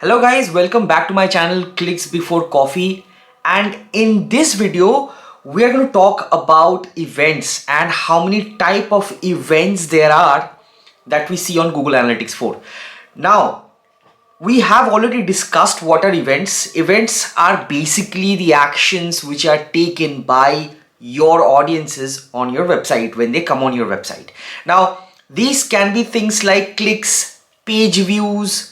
Hello guys, welcome back to my channel Clicks Before Coffee, and in this video we are going to talk about events and how many type of events there are that we see on Google Analytics 4. Now, we have already discussed what are events. Events are basically the actions which are taken by your audiences on your website when they come on your website. Now, these can be things like clicks, page views,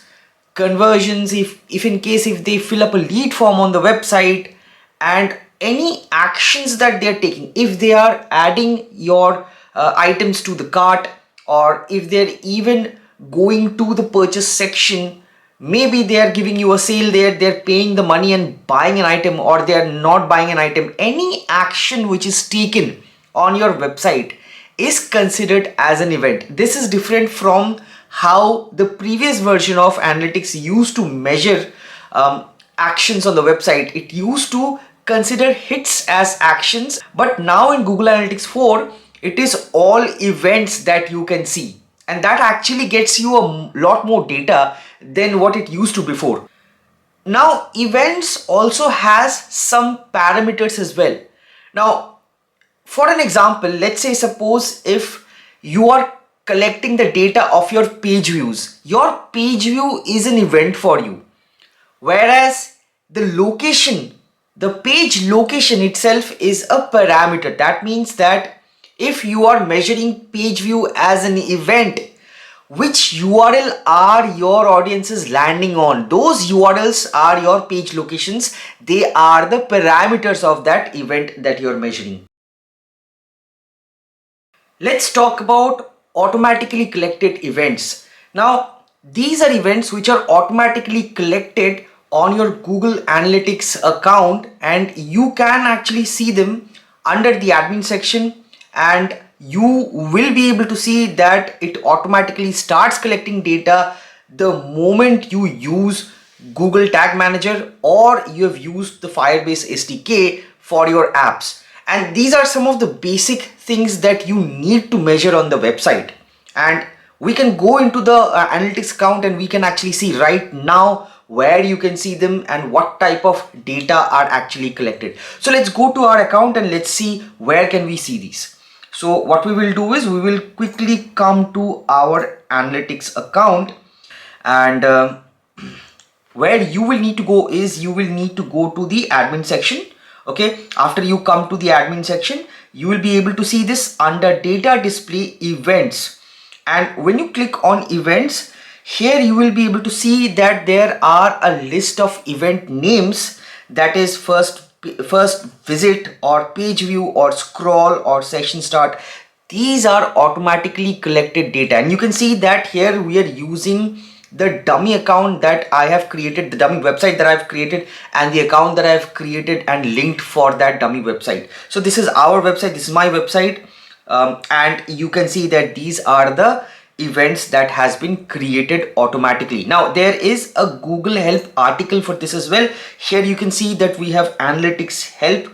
conversions, if in case if they fill up a lead form on the website, and any actions that they're taking, if they are adding your items to the cart, or if they're even going to the purchase section. Maybe they are giving you a sale there, they're paying the money and buying an item, or they are not buying an item. Any action which is taken on your website is considered as an event. This is different from how the previous version of analytics used to measure actions on the website. It used to consider hits as actions, but now in Google Analytics 4, it is all events that you can see, and that actually gets you a lot more data than what it used to before. Now, events also has some parameters as well. Now, for an example, let's say suppose if you are collecting the data of your page views, your page view is an event for you, whereas the page location itself is a parameter. That means that if you are measuring page view as an event, which URL are your audiences landing on? Those URLs are your page locations. They are the parameters of that event that you're measuring. Let's talk about automatically collected events. Now, these are events which are automatically collected on your Google Analytics account, and you can actually see them under the admin section, and you will be able to see that it automatically starts collecting data the moment you use Google Tag Manager or you have used the Firebase SDK for your apps. And these are some of the basic things that you need to measure on the website. And we can go into the analytics account and we can actually see right now where you can see them and what type of data are actually collected. So let's go to our account and let's see where can we see these. So what we will do is we will quickly come to our analytics account, and where you will need to go is you will need to go to the admin section. Okay, after you come to the admin section, you will be able to see this under data display events, and when you click on events, here you will be able to see that there are a list of event names, that is first visit or page view or scroll or session start. These are automatically collected data, and you can see that here we are using the dummy account that I have created, the dummy website that I've created, and the account that I've created and linked for that dummy website. So this is our website, this is my website, and you can see that these are the events that has been created automatically. Now there is a Google Help article for this as well. Here you can see that we have analytics help.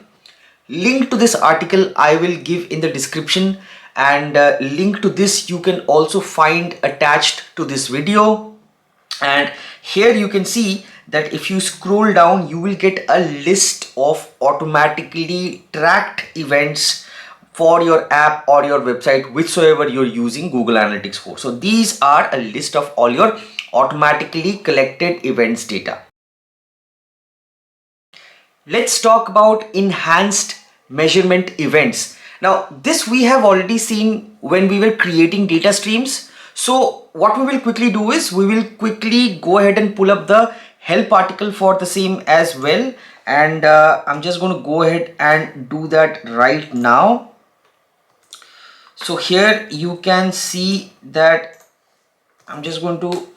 Link to this article I will give in the description, and link to this you can also find attached to this video. And here you can see that if you scroll down, you will get a list of automatically tracked events for your app or your website, whichsoever you're using Google Analytics for. So these are a list of all your automatically collected events data. Let's talk about enhanced measurement events. Now this we have already seen when we were creating data streams. So what we will quickly do is we will quickly go ahead and pull up the help article for the same as well, and I'm just going to go ahead and do that right now. So here you can see that I'm just going to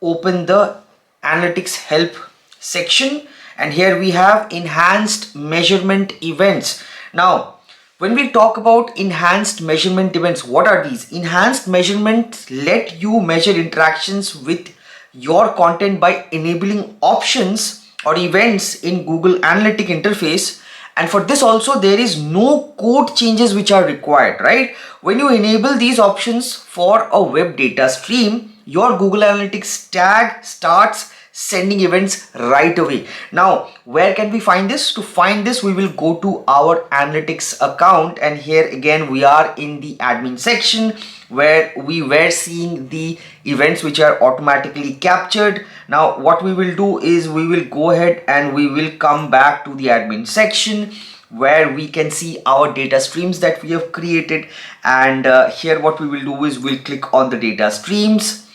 open the analytics help section, and here we have enhanced measurement events. Now when we talk about enhanced measurement events, what are these? Enhanced measurements let you measure interactions with your content by enabling options or events in Google Analytics interface. And for this also there is no code changes which are required, right? When you enable these options for a web data stream, your Google Analytics tag starts sending events right away. Now, where can we find this? To find this, we will go to our analytics account, and here again we are in the admin section where we were seeing the events which are automatically captured. Now what we will do is we will go ahead and we will come back to the admin section where we can see our data streams that we have created, and here what we will do is we'll click on the data streams.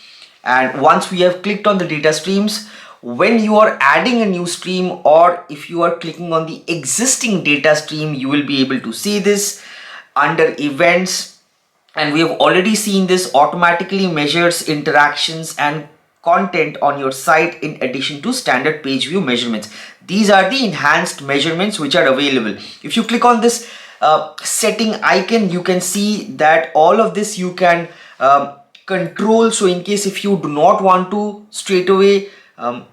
And once we have clicked on the data streams, when you are adding a new stream or if you are clicking on the existing data stream, you will be able to see this under events. And we have already seen this automatically measures interactions and content on your site in addition to standard page view measurements. These are the enhanced measurements which are available. If you click on this setting icon, you can see that all of this you can control. So in case if you do not want to straight away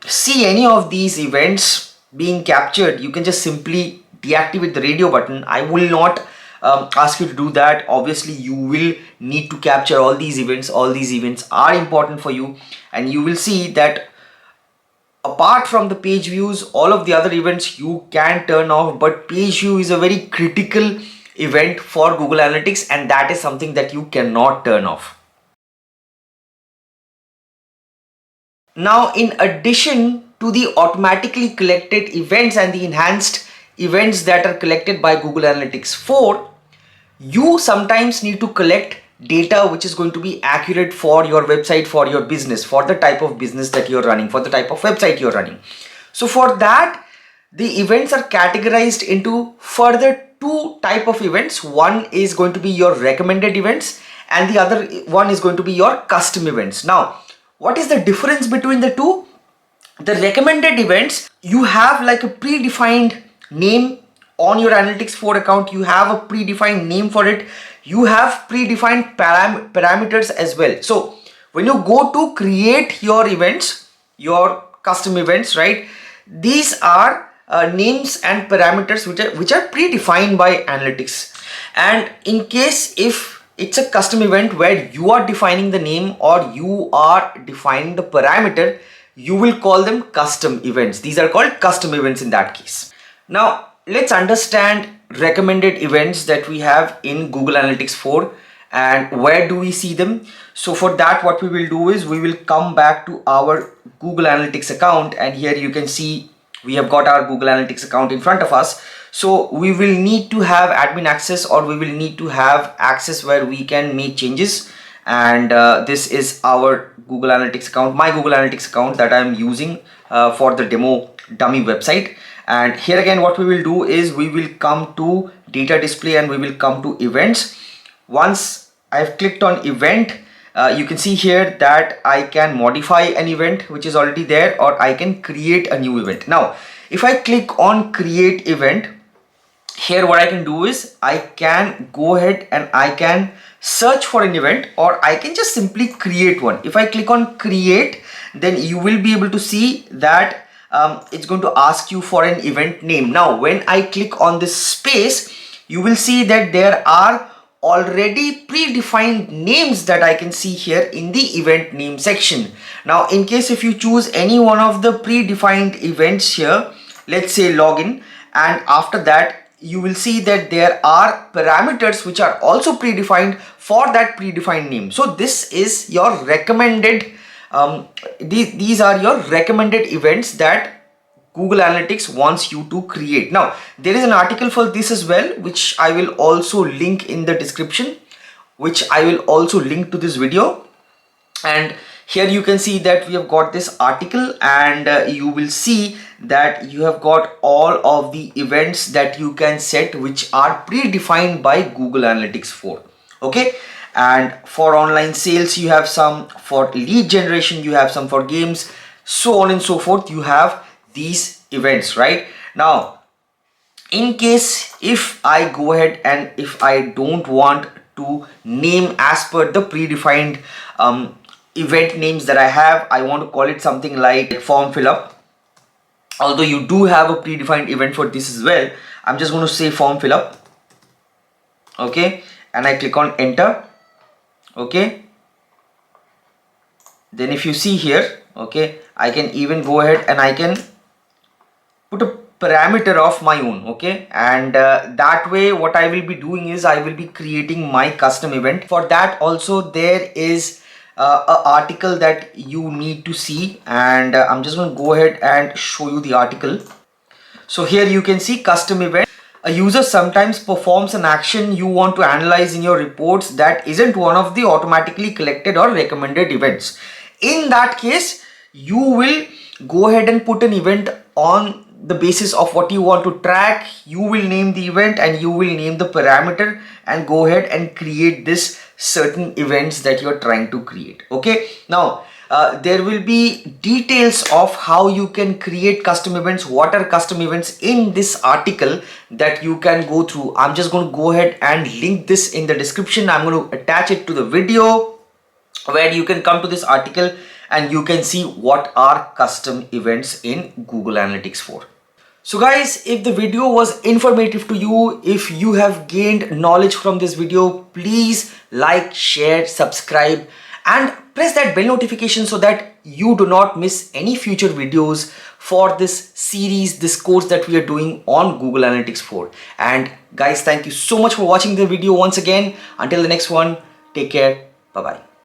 see any of these events being captured, you can just simply deactivate the radio button. I will not ask you to do that. Obviously you will need to capture all these events. All these events are important for you, and you will see that apart from the page views, all of the other events you can turn off, but page view is a very critical event for Google Analytics, and that is something that you cannot turn off. Now, in addition to the automatically collected events and the enhanced events that are collected by Google Analytics 4, you sometimes need to collect data which is going to be accurate for your website, for your business, for the type of business that you're running, for the type of website you're running. So for that, the events are categorized into further two type of events. One is going to be your recommended events and the other one is going to be your custom events. Now, what is the difference between the two? The recommended events, you have like a predefined name on your Analytics 4 account. You have a predefined name for it. You have predefined parameters as well. So when you go to create your events, your custom events, right, these are names and parameters which are predefined by Analytics. And in case if it's a custom event where you are defining the name or you are defining the parameter, you will call them custom events. These are called custom events in that case. Now let's understand recommended events that we have in Google Analytics 4 and where do we see them. So for that, what we will do is we will come back to our Google Analytics account, and here you can see we have got our Google Analytics account in front of us. So we will need to have admin access, or we will need to have access where we can make changes, and this is our Google Analytics account, my Google Analytics account that I am using for the demo dummy website. And here again what we will do is we will come to data display and we will come to events. Once I've clicked on event, you can see here that I can modify an event which is already there, or I can create a new event. Now if I click on create event, here what I can do is I can go ahead and I can search for an event, or I can just simply create one. If I click on create, then you will be able to see that it's going to ask you for an event name. Now when I click on this space, you will see that there are already predefined names that I can see here in the event name section. Now in case if you choose any one of the predefined events here, let's say login, and after that you will see that there are parameters which are also predefined for that predefined name. So this is your recommended these are your recommended events that Google Analytics wants you to create. Now there is an article for this as well, which I will also link in the description, which I will also link to this video. And here you can see that we have got this article, and you will see that you have got all of the events that you can set which are predefined by Google Analytics 4. Okay, and for online sales you have some, for lead generation you have some, for games, so on and so forth. You have these events right now. In case if I go ahead and if I don't want to name as per the predefined event names that I have, I want to call it something like form fill up. Although you do have a predefined event for this as well, I'm just going to say form fill up. Okay, and I click on enter. Okay, then if you see here, Okay, I can even go ahead and I can put a parameter of my own. Okay, and that way what I will be doing is I will be creating my custom event. For that also there is a article that you need to see, and I'm just going to go ahead and show you the article. So here you can see custom event. A user sometimes performs an action you want to analyze in your reports that isn't one of the automatically collected or recommended events. In that case, you will go ahead and put an event on the basis of what you want to track. You will name the event and you will name the parameter and go ahead and create this certain events that you're trying to create. Okay, now there will be details of how you can create custom events, what are custom events in this article that you can go through. I'm just going to go ahead and link this in the description. I'm going to attach it to the video where you can come to this article and you can see what are custom events in Google Analytics 4. So guys, if the video was informative to you, if you have gained knowledge from this video, please like, share, subscribe and press that bell notification so that you do not miss any future videos for this series, this course that we are doing on Google Analytics 4. And guys, thank you so much for watching the video once again. Until the next one, take care. Bye-bye.